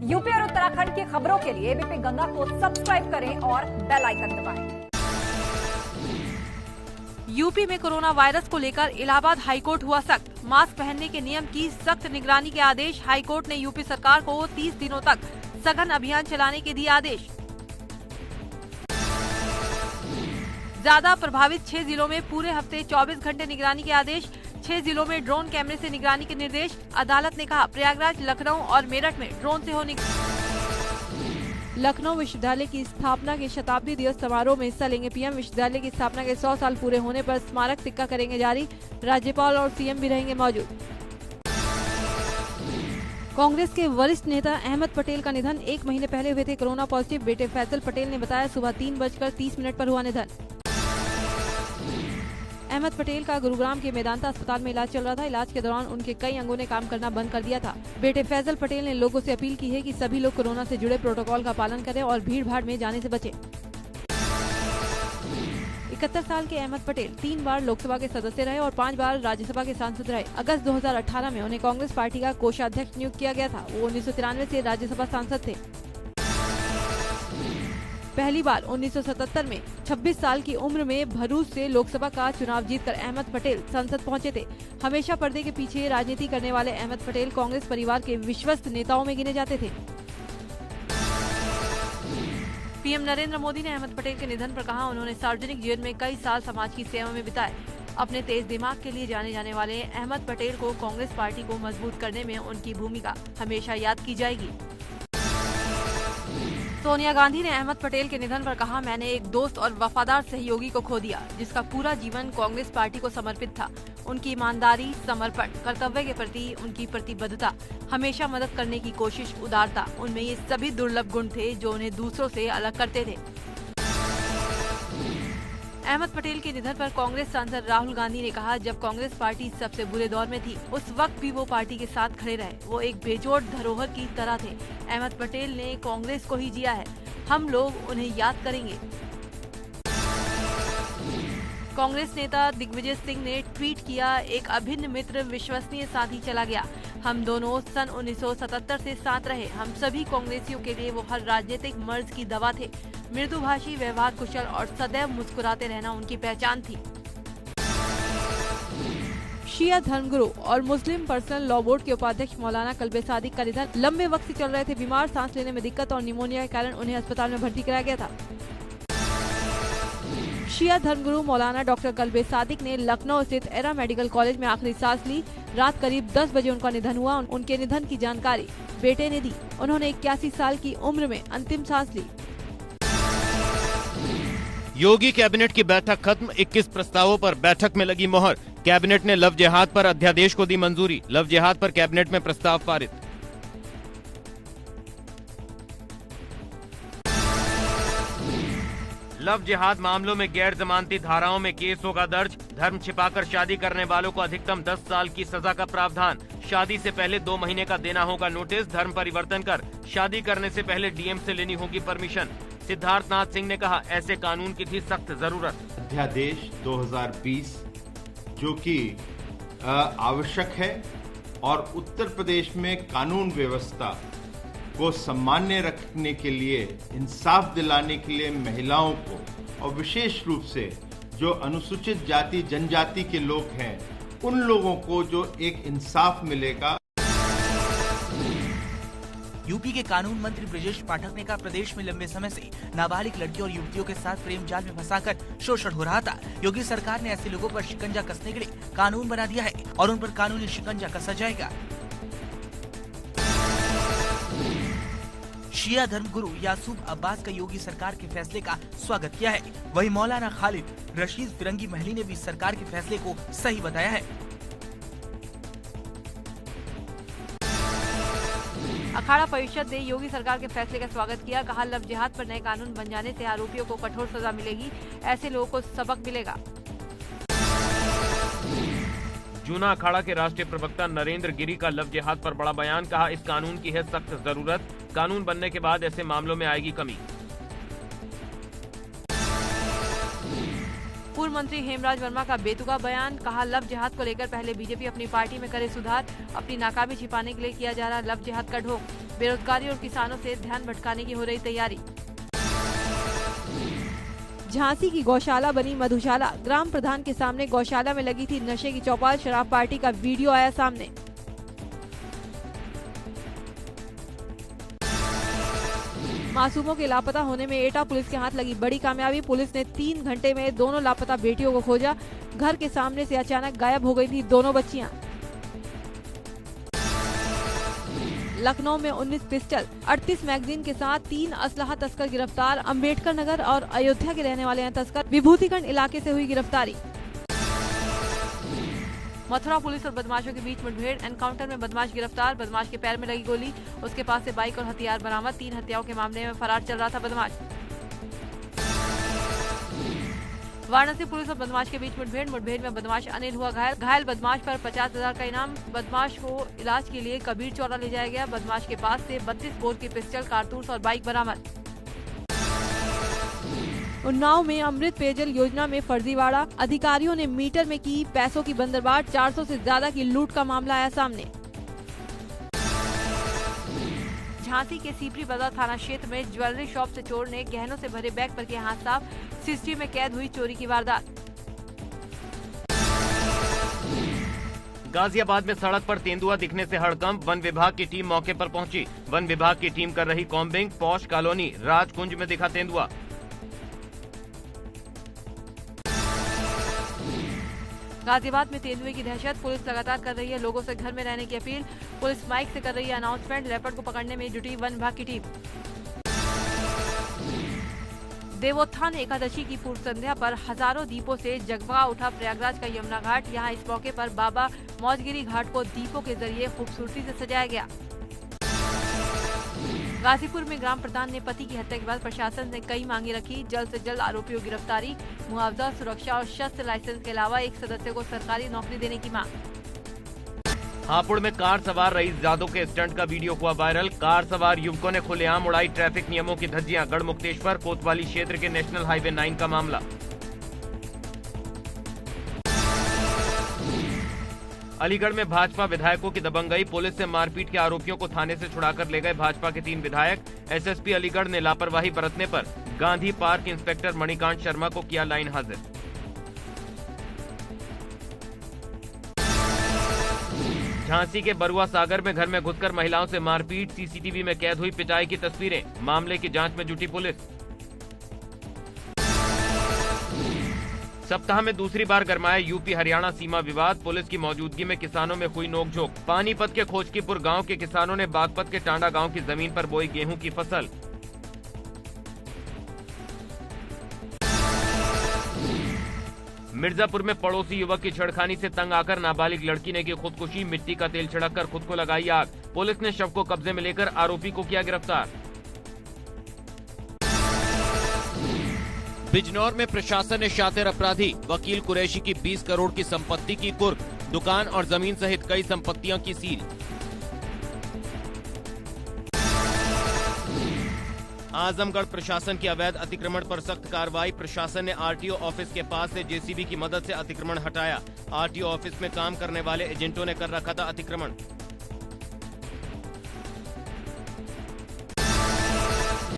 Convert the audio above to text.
UP और उत्तराखंड की खबरों के लिए एबीपी गंगा को सब्सक्राइब करें और बेल आइकन दबाएं। यूपी में कोरोना वायरस को लेकर इलाहाबाद हाईकोर्ट हुआ सख्त। मास्क पहनने के नियम की सख्त निगरानी के आदेश। हाईकोर्ट ने यूपी सरकार को 30 दिनों तक सघन अभियान चलाने के दिए आदेश। ज्यादा प्रभावित 6 जिलों में पूरे हफ्ते 24 घंटे निगरानी के आदेश। 6 जिलों में ड्रोन कैमरे से निगरानी के निर्देश। अदालत ने कहा प्रयागराज, लखनऊ और मेरठ में ड्रोन से होने। लखनऊ विश्वविद्यालय की स्थापना के शताब्दी दिवस समारोह में हिस्सा लेंगे पीएम। विश्वविद्यालय की स्थापना के 100 साल पूरे होने पर स्मारक सिक्का करेंगे जारी। राज्यपाल और सीएम भी रहेंगे मौजूद। कांग्रेस के वरिष्ठ नेता अहमद पटेल का निधन। 1 महीने पहले हुए थे कोरोना पॉजिटिव। बेटे फैसल पटेल ने बताया सुबह 3:30 पर हुआ निधन। अहमद पटेल का गुरुग्राम के मेदांता अस्पताल में इलाज चल रहा था। इलाज के दौरान उनके कई अंगों ने काम करना बंद कर दिया था। बेटे फैसल पटेल ने लोगों से अपील की है कि सभी लोग कोरोना से जुड़े प्रोटोकॉल का पालन करें और भीड़-भाड़ में जाने से बचें। 71 साल के अहमद पटेल 3 बार लोकसभा के सदस्य रहे और 5 बार राज्यसभा के सांसद रहे। अगस्त 2018 में उन्हें कांग्रेस पार्टी का कोषाध्यक्ष नियुक्त किया गया था। वो 1993 से राज्यसभा सांसद थे। पहली बार 1977 में 26 साल की उम्र में भरूच से लोकसभा का चुनाव जीतकर अहमद पटेल संसद पहुंचे थे। हमेशा पर्दे के पीछे राजनीति करने वाले अहमद पटेल कांग्रेस परिवार के विश्वस्त नेताओं में गिने जाते थे। पीएम नरेंद्र मोदी ने अहमद पटेल के निधन पर कहा, उन्होंने सार्वजनिक जीवन में कई साल समाज की सेवा में बिताए। अपने तेज दिमाग के लिए जाने जाने वाले अहमद पटेल को कांग्रेस पार्टी को मजबूत करने में उनकी भूमिका हमेशा याद की जाएगी। सोनिया गांधी ने अहमद पटेल के निधन पर कहा, मैंने एक दोस्त और वफादार सहयोगी को खो दिया जिसका पूरा जीवन कांग्रेस पार्टी को समर्पित था। उनकी ईमानदारी, समर्पण, कर्तव्य के प्रति उनकी प्रतिबद्धता, हमेशा मदद करने की कोशिश, उदारता, उनमें ये सभी दुर्लभ गुण थे जो उन्हें दूसरों से अलग करते थे। अहमद पटेल के निधन पर कांग्रेस सांसद राहुल गांधी ने कहा, जब कांग्रेस पार्टी सबसे बुरे दौर में थी उस वक्त भी वो पार्टी के साथ खड़े रहे। वो एक बेजोड़ धरोहर की तरह थे। अहमद पटेल ने कांग्रेस को ही जिया है। हम लोग उन्हें याद करेंगे। कांग्रेस नेता दिग्विजय सिंह ने ट्वीट किया, एक अभिन्न मित्र, विश्वसनीय साथी चला गया। हम दोनों सन 1977 से साथ रहे। हम सभी कांग्रेसियों के लिए वो हर राजनीतिक मर्ज की दवा थे। मृदुभाषी, व्यवहार कुशल और सदैव मुस्कुराते रहना उनकी पहचान थी। शिया धर्मगुरु और मुस्लिम पर्सनल लॉ बोर्ड के उपाध्यक्ष मौलाना कल्बे सादिक का निधन। लंबे वक्त से चल रहे थे बीमार, सांस लेने में दिक्कत और निमोनिया के कारण उन्हें अस्पताल में भर्ती कराया गया था। शिया धर्मगुरु मौलाना डॉक्टर कल्बे सादिक ने लखनऊ स्थित एरा मेडिकल कॉलेज में आखिरी सांस ली। रात करीब 10 बजे उनका निधन हुआ। उनके निधन की जानकारी बेटे ने दी। उन्होंने 81 साल की उम्र में अंतिम सांस ली। योगी कैबिनेट की बैठक खत्म। 21 प्रस्तावों पर बैठक में लगी मोहर। कैबिनेट ने लव जिहाद पर अध्यादेश को दी मंजूरी। लव जिहाद पर कैबिनेट में प्रस्ताव पारित। लव जिहाद मामलों में गैर जमानती धाराओं में केस होगा दर्ज। धर्म छिपाकर शादी करने वालों को अधिकतम 10 साल की सजा का प्रावधान। शादी से पहले 2 महीने का देना होगा नोटिस। धर्म परिवर्तन कर शादी करने से पहले डीएम से लेनी होगी परमिशन। सिद्धार्थनाथ सिंह ने कहा, ऐसे कानून की थी सख्त जरूरत। अध्यादेश 2020 जो कि आवश्यक है और उत्तर प्रदेश में कानून व्यवस्था को सामान्य रखने के लिए, इंसाफ दिलाने के लिए महिलाओं को और विशेष रूप से जो अनुसूचित जाति जनजाति के लोग हैं उन लोगों को जो एक इंसाफ मिलेगा। यूपी के कानून मंत्री ब्रजेश पाठक ने कहा, प्रदेश में लंबे समय से नाबालिग लड़कियों और युवतियों के साथ प्रेम जाल में फंसाकर शोषण हो रहा था। योगी सरकार ने ऐसे लोगों पर शिकंजा कसने के लिए कानून बना दिया है और उन पर कानूनी शिकंजा कसा जाएगा। शिया धर्मगुरु यासूब अब्बास का योगी सरकार के फैसले का स्वागत किया है। वहीं मौलाना खालिद रशीद फिरंगी महली ने भी सरकार के फैसले को सही बताया है। अखाड़ा परिषद ने योगी सरकार के फैसले का स्वागत किया। कहा, लव जिहाद पर नए कानून बन जाने से आरोपियों को कठोर सजा मिलेगी। ऐसे लोगों को सबक मिलेगा। जूना अखाड़ा के राष्ट्रीय प्रवक्ता नरेंद्र गिरी का लव जिहाद पर बड़ा बयान। कहा, इस कानून की है सख्त जरूरत। कानून बनने के बाद ऐसे मामलों में आएगी कमी। पूर्व पूर्व मंत्री हेमराज वर्मा का बेतुका बयान, कहा लव जिहाद को लेकर पहले बीजेपी अपनी पार्टी में करे सुधार, अपनी नाकामी छिपाने के लिए किया जा रहा लव जिहाद का ढोंग, बेरोजगारी और किसानों से ध्यान भटकाने की हो रही तैयारी। झांसी की गौशाला बनी मधुशाला, ग्राम प्रधान के सामने गौशाला में लगी थी नशे की चौपाल, शराब पार्टी का वीडियो आया सामने। मासूमों के लापता होने में एटा पुलिस के हाथ लगी बड़ी कामयाबी, पुलिस ने 3 घंटे में दोनों लापता बेटियों को खोजा। घर के सामने से अचानक गायब हो गई थी दोनों बच्चियां। लखनऊ में 19 पिस्टल, 38 मैगजीन के साथ 3 असलहा तस्कर गिरफ्तार, अंबेडकर नगर और अयोध्या के रहने वाले हैं तस्कर, विभूतिखंड इलाके से हुई गिरफ्तारी। मथुरा पुलिस और बदमाशों के बीच मुठभेड़, एनकाउंटर में बदमाश गिरफ्तार, बदमाश के पैर में लगी गोली, उसके पास से बाइक और हथियार बरामद, 3 हत्याओं के मामले में फरार चल रहा था बदमाश। वाराणसी पुलिस और बदमाश के बीच मुठभेड़ में बदमाश अनिल हुआ घायल बदमाश पर 50,000 का इनाम, बदमाश को इलाज के लिए कबीर चौरा ले जाया गया, बदमाश के पास से 32 बोर की पिस्टल, कारतूस और बाइक बरामद। उन्नाव में अमृत पेयजल योजना में फर्जीवाड़ा, अधिकारियों ने मीटर में की पैसों की बंदरबाट, 400 से ज्यादा की लूट का मामला आया सामने। झांसी के सीपरी बाजार थाना क्षेत्र में ज्वेलरी शॉप से चोर ने गहनों से भरे बैग पर किया हाथ साफ, सीसीटीवी में कैद हुई चोरी की वारदात। गाजियाबाद में सड़क पर तेंदुआ दिखने से हड़कंप, वन विभाग की टीम मौके पर पहुंची। वन विभाग की टीम कर रही कॉम्बिंग, पॉश कॉलोनी राजकुंज में दिखा तेंदुआ। गाजियाबाद में तेंदुए की दहशत, पुलिस लगातार कर रही है लोगों से घर में रहने की अपील, पुलिस माइक से कर रही है अनाउंसमेंट, लेपर्ड को पकड़ने में जुटी वन विभाग की टीम। देवोत्थान एकादशी की पूर्व संध्या पर हजारों दीपों से जगमगा उठा प्रयागराज का यमुना घाट, यहाँ इस मौके पर बाबा मौजगिरी घाट को दीपों के जरिए खूबसूरती से सजाया गया। गाजीपुर में ग्राम प्रधान ने पति की हत्या के बाद प्रशासन ने कई मांगे रखी, जल्द से जल्द आरोपियों की गिरफ्तारी, मुआवजा, सुरक्षा और शस्त्र लाइसेंस के अलावा एक सदस्य को सरकारी नौकरी देने की मांग। हापुड़ में कार सवार रईस यादव के स्टंट का वीडियो हुआ वायरल, कार सवार युवकों ने खुलेआम उड़ाई ट्रैफिक नियमों की धज्जियां, गढ़मुक्तेश्वर कोतवाली क्षेत्र के नेशनल हाईवे 9 का मामला। अलीगढ़ में भाजपा विधायकों की दबंगई, पुलिस से मारपीट के आरोपियों को थाने से छुड़ाकर ले गए भाजपा के 3 विधायक, एसएसपी अलीगढ़ ने लापरवाही बरतने पर गांधी पार्क इंस्पेक्टर मणिकांत शर्मा को किया लाइन हाजिर। झांसी के बरुआ सागर में घर में घुसकर महिलाओं से मारपीट, सीसीटीवी में कैद हुई पिटाई की तस्वीरें, मामले की जांच में जुटी पुलिस। सप्ताह में दूसरी बार गरमाया यूपी हरियाणा सीमा विवाद, पुलिस की मौजूदगी में किसानों में हुई नोकझोंक, पानीपत के खोजकीपुर गांव के किसानों ने बागपत के टांडा गांव की जमीन पर बोई गेहूं की फसल। मिर्जापुर में पड़ोसी युवक की छेड़खानी से तंग आकर नाबालिग लड़की ने की खुदकुशी, मिट्टी का तेल छिड़ककर खुद को लगाई आग, पुलिस ने शव को कब्जे में लेकर आरोपी को किया गिरफ्तार। बिजनौर में प्रशासन ने शातिर अपराधी वकील कुरैशी की 20 करोड़ की संपत्ति की कुर्क, दुकान और जमीन सहित कई संपत्तियां की सील। आजमगढ़ प्रशासन की अवैध अतिक्रमण पर सख्त कार्रवाई, प्रशासन ने आरटीओ ऑफिस के पास से जेसीबी की मदद से अतिक्रमण हटाया, आरटीओ ऑफिस में काम करने वाले एजेंटों ने कर रखा था अतिक्रमण।